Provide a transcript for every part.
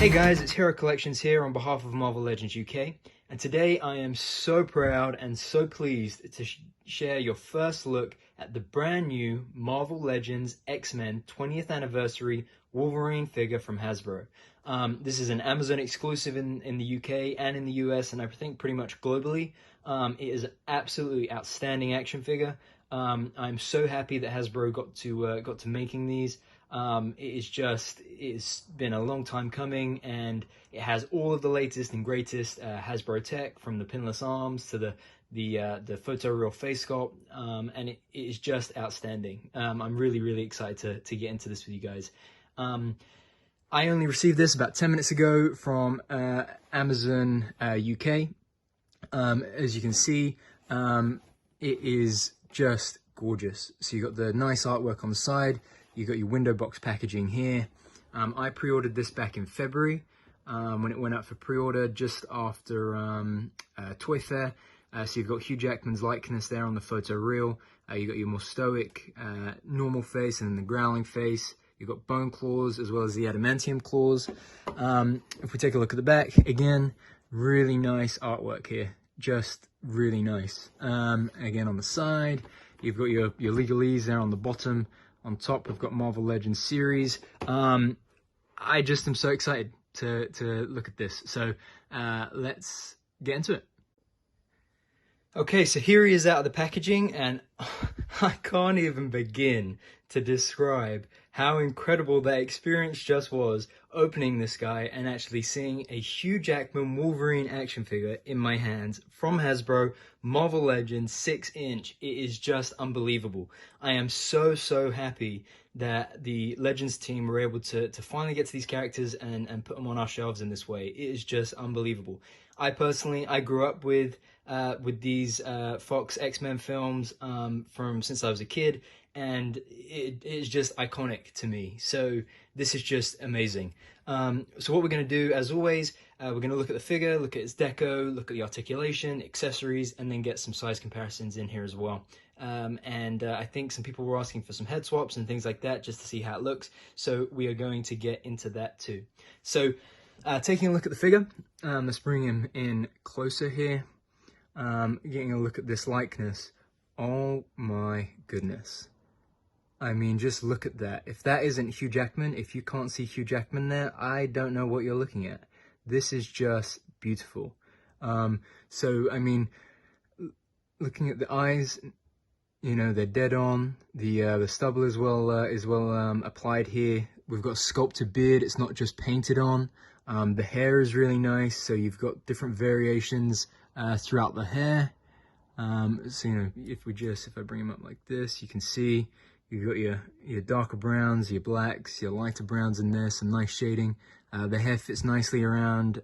Hey guys, it's Hero Collections here on behalf of Marvel Legends UK, and today I am so proud and so pleased to share your first look at the brand new Marvel Legends X-Men 20th Anniversary Wolverine figure from Hasbro. This is an Amazon exclusive in the UK and in the US, and I think pretty much globally. It is an absolutely outstanding action figure. I'm so happy that Hasbro got to making these. It's been a long time coming, and it has all of the latest and greatest Hasbro tech, from the pinless arms to the photoreal face sculpt, and it is just outstanding. I'm really excited to get into this with you guys. I only received this about 10 minutes ago from Amazon UK. As you can see, it is just gorgeous. So you got the nice artwork on the side. You got your window box packaging here. I pre-ordered this back in February when it went out for pre-order just after Toy Fair. So you've got Hugh Jackman's likeness there on the photo reel. You got your more stoic normal face and then the growling face. You've got bone claws as well as the adamantium claws. If we take a look at the back, again, really nice artwork here. Just really nice. Again, on the side, you've got your legalese there on the bottom. On top, we've got Marvel Legends series. I just am so excited to look at this. So let's get into it. Okay, so here he is out of the packaging, and I can't even begin to describe how incredible that experience just was, opening this guy and actually seeing a Hugh Jackman Wolverine action figure in my hands from Hasbro, Marvel Legends 6-inch. It is just unbelievable. I am so happy that the Legends team were able to finally get to these characters and put them on our shelves in this way. It is just unbelievable. I grew up with these Fox X-Men films from since I was a kid, and it is just iconic to me. So this is just amazing. So what we're going to do, as always, we're going to look at the figure, look at its deco, look at the articulation, accessories, and then get some size comparisons in here as well. I think some people were asking for some head swaps and things like that just to see how it looks. So we are going to get into that too. So taking a look at the figure, let's bring him in closer here. Getting a look at this likeness. Oh my goodness. I mean, just look at that. If that isn't Hugh Jackman, if you can't see Hugh Jackman there, I don't know what you're looking at. This is just beautiful. So, I mean, looking at the eyes, you know, they're dead on. The stubble is well applied here. We've got a sculpted beard. It's not just painted on. The hair is really nice. So you've got different variations throughout the hair. So, you know, if I bring them up like this, you can see you've got your darker browns, your blacks, your lighter browns in there, some nice shading. The hair fits nicely around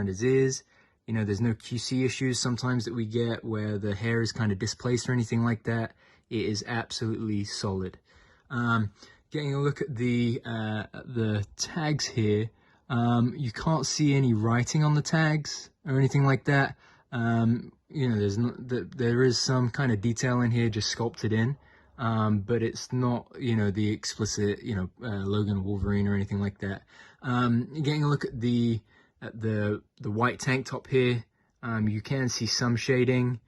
his ears. You know, there's no QC issues sometimes that we get where the hair is kind of displaced or anything like that. It is absolutely solid. Getting a look at the tags here, you can't see any writing on the tags or anything like that. You know, there is some kind of detail in here just sculpted in, but it's not, you know, the explicit, you know, Logan Wolverine or anything like that. Getting a look at the white tank top here, you can see some shading.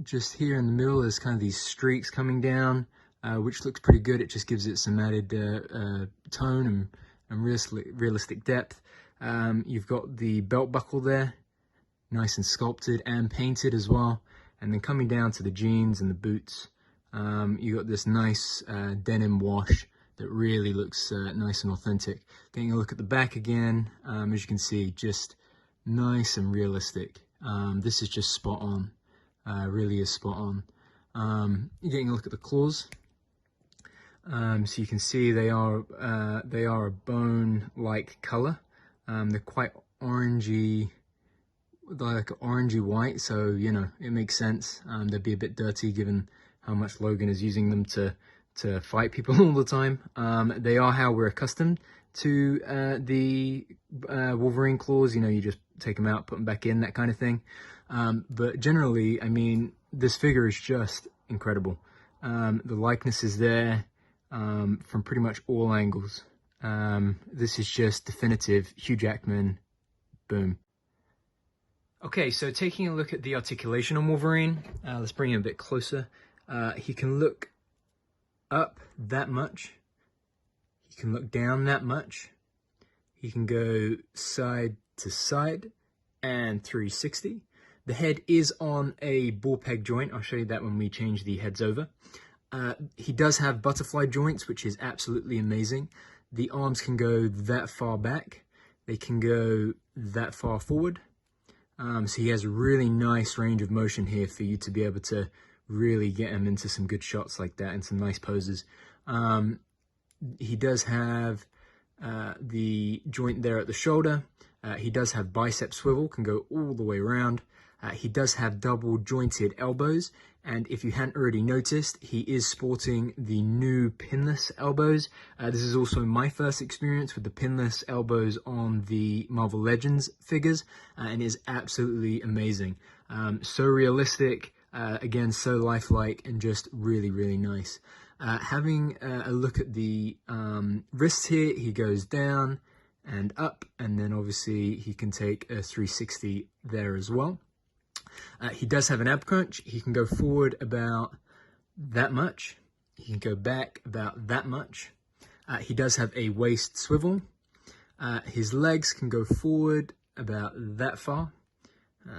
Just here in the middle, there's kind of these streaks coming down, which looks pretty good. It just gives it some added tone and realistic depth. You've got the belt buckle there, nice and sculpted and painted as well. And then coming down to the jeans and the boots, you got this nice denim wash that really looks nice and authentic. Getting a look at the back again, as you can see, just nice and realistic. This is just spot on, really is spot on. Getting a look at the claws, so you can see they are a bone-like color. They're quite orangey, like orangey white, so you know it makes sense. They'd be a bit dirty given how much Logan is using them to fight people all the time. They are how we're accustomed to the Wolverine claws. You know, you just take them out, put them back in, that kind of thing. But generally, I mean, this figure is just incredible. The likeness is there from pretty much all angles. This is just definitive Hugh Jackman, boom. Okay, so taking a look at the articulation on Wolverine, let's bring him a bit closer. He can look up that much, he can look down that much, he can go side to side and 360. The head is on a ball peg joint. I'll show you that when we change the heads over. He does have butterfly joints, which is absolutely amazing. The arms can go that far back. They can go that far forward. So he has a really nice range of motion here for you to be able to really get him into some good shots like that and some nice poses. He does have the joint there at the shoulder. He does have bicep swivel, can go all the way around. He does have double jointed elbows, and if you hadn't already noticed, he is sporting the new pinless elbows. This is also my first experience with the pinless elbows on the Marvel Legends figures, and is absolutely amazing. So realistic, again, so lifelike, and just really, really nice. Having a look at the wrists here, he goes down and up, and then obviously he can take a 360 there as well. He does have an ab crunch. He can go forward about that much. He can go back about that much. He does have a waist swivel. His legs can go forward about that far.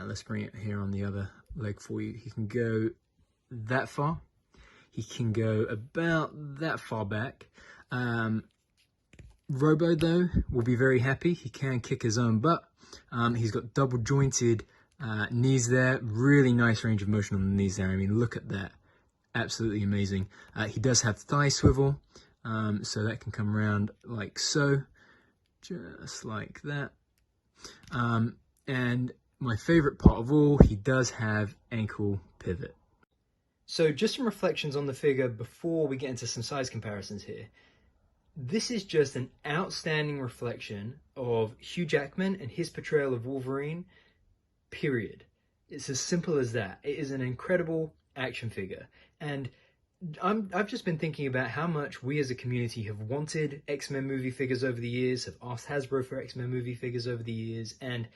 Let's bring it here on the other leg for you. He can go that far. He can go about that far back. Robo, though, will be very happy. He can kick his own butt. He's got double jointed knees there. Really nice range of motion on the knees there. I mean, look at that. Absolutely amazing. He does have thigh swivel, so that can come around like so. Just like that. And my favorite part of all, he does have ankle pivot. So just some reflections on the figure before we get into some size comparisons here. This is just an outstanding reflection of Hugh Jackman and his portrayal of Wolverine, period. It's as simple as that. It is an incredible action figure. And I've just been thinking about how much we as a community have wanted X-Men movie figures over the years, have asked Hasbro for X-Men movie figures over the years, and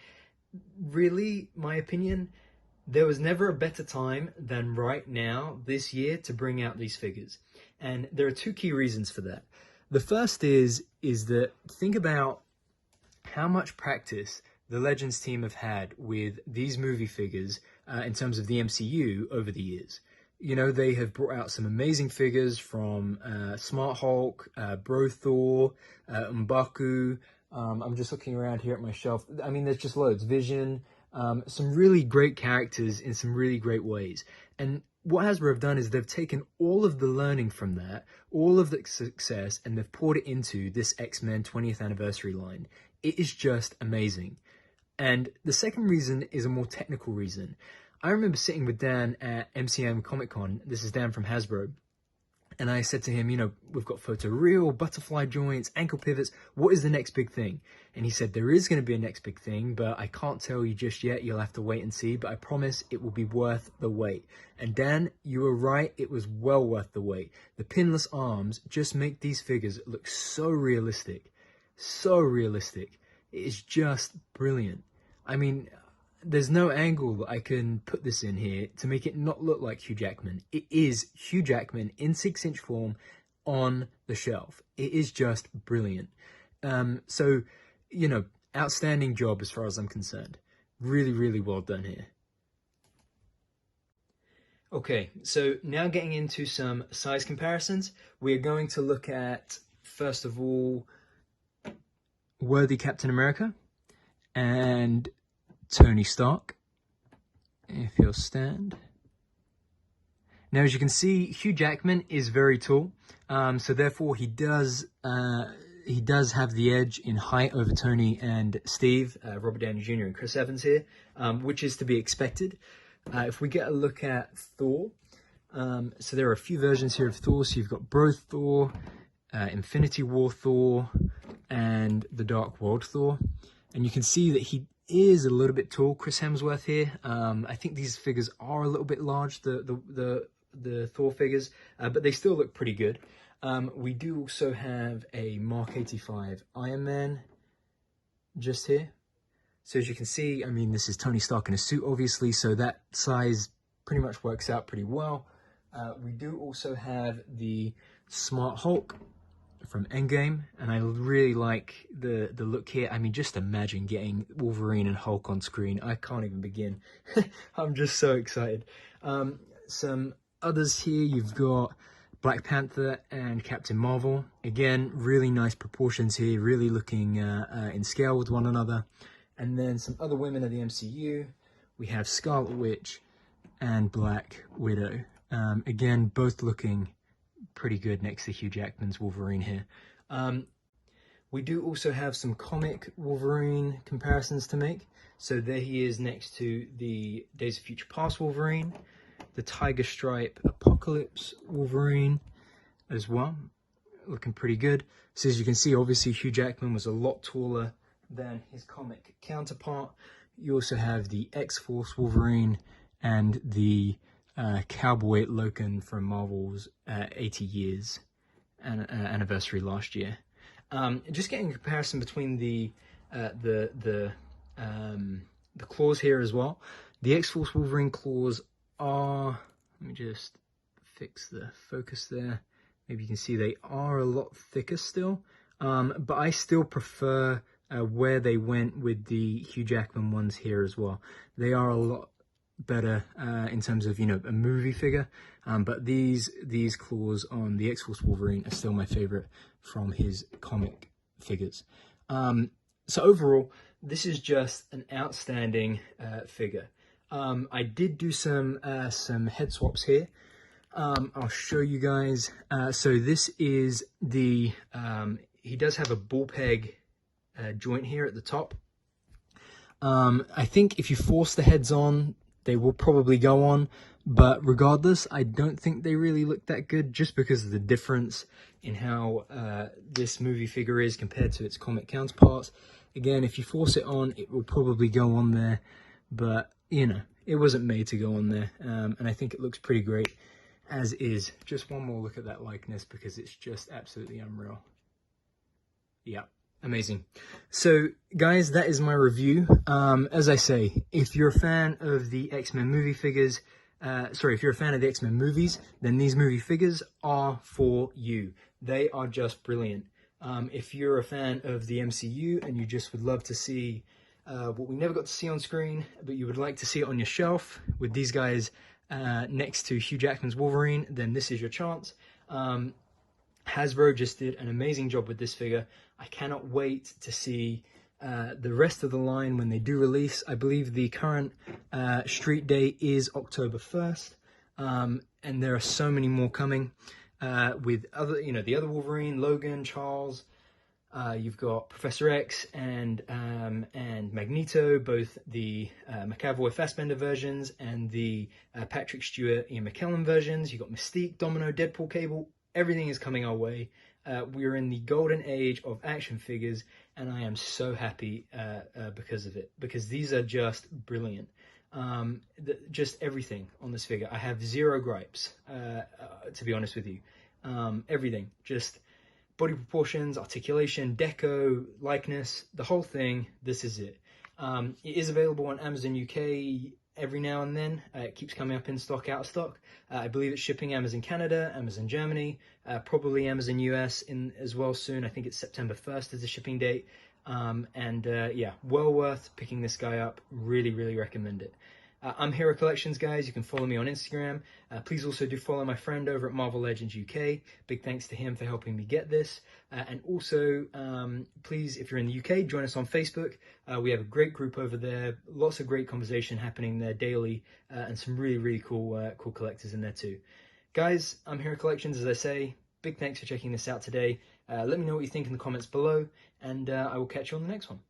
really, my opinion, there was never a better time than right now, this year, to bring out these figures. And there are two key reasons for that. The first is that think about how much practice the Legends team have had with these movie figures in terms of the MCU over the years. You know, they have brought out some amazing figures from Smart Hulk, Bro Thor, M'Baku. I'm just looking around here at my shelf. I mean, there's just loads. Vision, some really great characters in some really great ways. And what Hasbro have done is they've taken all of the learning from that, all of the success, and they've poured it into this X-Men 20th anniversary line. It is just amazing. And the second reason is a more technical reason. I remember sitting with Dan at MCM Comic Con. This is Dan from Hasbro. And I said to him, you know, we've got photoreal, butterfly joints, ankle pivots. What is the next big thing? And he said, there is going to be a next big thing, but I can't tell you just yet. You'll have to wait and see, but I promise it will be worth the wait. And Dan, you were right. It was well worth the wait. The pinless arms just make these figures look so realistic. So realistic. It is just brilliant. I mean, there's no angle that I can put this in here to make it not look like Hugh Jackman. It is Hugh Jackman in 6-inch form on the shelf. It is just brilliant. So, you know, outstanding job as far as I'm concerned. Really, really well done here. Okay, so now getting into some size comparisons. We're going to look at, first of all, Worthy Captain America and Tony Stark, if he'll stand. Now, as you can see, Hugh Jackman is very tall, so therefore he does have the edge in height over Tony and Steve, Robert Downey Jr. and Chris Evans here, which is to be expected. If we get a look at Thor, so there are a few versions here of Thor. So you've got Bro Thor, Infinity War Thor, and the Dark World Thor, and you can see that he is a little bit tall, Chris Hemsworth here. I think these figures are a little bit large, the Thor figures, but they still look pretty good. We do also have a Mark 85 Iron Man just here. So as you can see, I mean, this is Tony Stark in a suit, obviously, so that size pretty much works out pretty well. We do also have the Smart Hulk from Endgame, and I really like the look here. I mean, just imagine getting Wolverine and Hulk on screen. I can't even begin. I'm just so excited. Some others here, you've got Black Panther and Captain Marvel. Again, really nice proportions here, really looking in scale with one another. And then some other women of the MCU. We have Scarlet Witch and Black Widow. Again, both looking pretty good next to Hugh Jackman's Wolverine here. We do also have some comic Wolverine comparisons to make. So there he is next to the Days of Future Past Wolverine, the Tiger Stripe Apocalypse Wolverine as well, looking pretty good. So as you can see, obviously Hugh Jackman was a lot taller than his comic counterpart. You also have the X-Force Wolverine and the Cowboy Logan from Marvel's 80 years anniversary last year. Just getting a comparison between the claws here as well. The X-Force Wolverine claws are, let me just fix the focus there. Maybe you can see they are a lot thicker still, but I still prefer where they went with the Hugh Jackman ones here as well. They are a lot better in terms of, you know, a movie figure, but these claws on the X-Force Wolverine are still my favorite from his comic figures. So overall, this is just an outstanding figure. I did do some head swaps here. I'll show you guys. So this is the he does have a ball peg joint here at the top. I think if you force the heads on, they will probably go on, but regardless, I don't think they really look that good, just because of the difference in how this movie figure is compared to its comic counterparts. Again, if you force it on, it will probably go on there, but you know, it wasn't made to go on there, and I think it looks pretty great as is. Just one more look at that likeness, because it's just absolutely unreal. Yeah. Amazing. So guys, that is my review. As I say, if you're a fan of the X-Men movie figures, if you're a fan of the X-Men movies, then these movie figures are for you. They are just brilliant. If you're a fan of the MCU and you just would love to see what we never got to see on screen, but you would like to see it on your shelf with these guys next to Hugh Jackman's Wolverine, then this is your chance. Hasbro just did an amazing job with this figure. I cannot wait to see the rest of the line when they do release. I believe the current street date is October 1st, and there are so many more coming with other, you know, the other Wolverine, Logan, Charles. You've got Professor X and Magneto, both the McAvoy Fassbender versions and the Patrick Stewart Ian McKellen versions. You've got Mystique, Domino, Deadpool, Cable. Everything is coming our way. We're in the golden age of action figures, and I am so happy because of it, because these are just brilliant. Just everything on this figure, I have zero gripes, to be honest with you. Everything, just body proportions, articulation, deco, likeness, the whole thing. This is it. It is available on Amazon UK every now and then. It keeps coming up in stock, out of stock. I believe it's shipping Amazon Canada, Amazon Germany, probably Amazon US in as well soon. I think it's September 1st is the shipping date. Yeah, well worth picking this guy up. Really, really recommend it. I'm Hero Collections, guys. You can follow me on Instagram. Please also do follow my friend over at Marvel Legends UK. Big thanks to him for helping me get this. And also, please, if you're in the UK, join us on Facebook. We have a great group over there. Lots of great conversation happening there daily, and some really, really cool collectors in there too. Guys, I'm Hero Collections, as I say. Big thanks for checking this out today. Let me know what you think in the comments below, and I will catch you on the next one.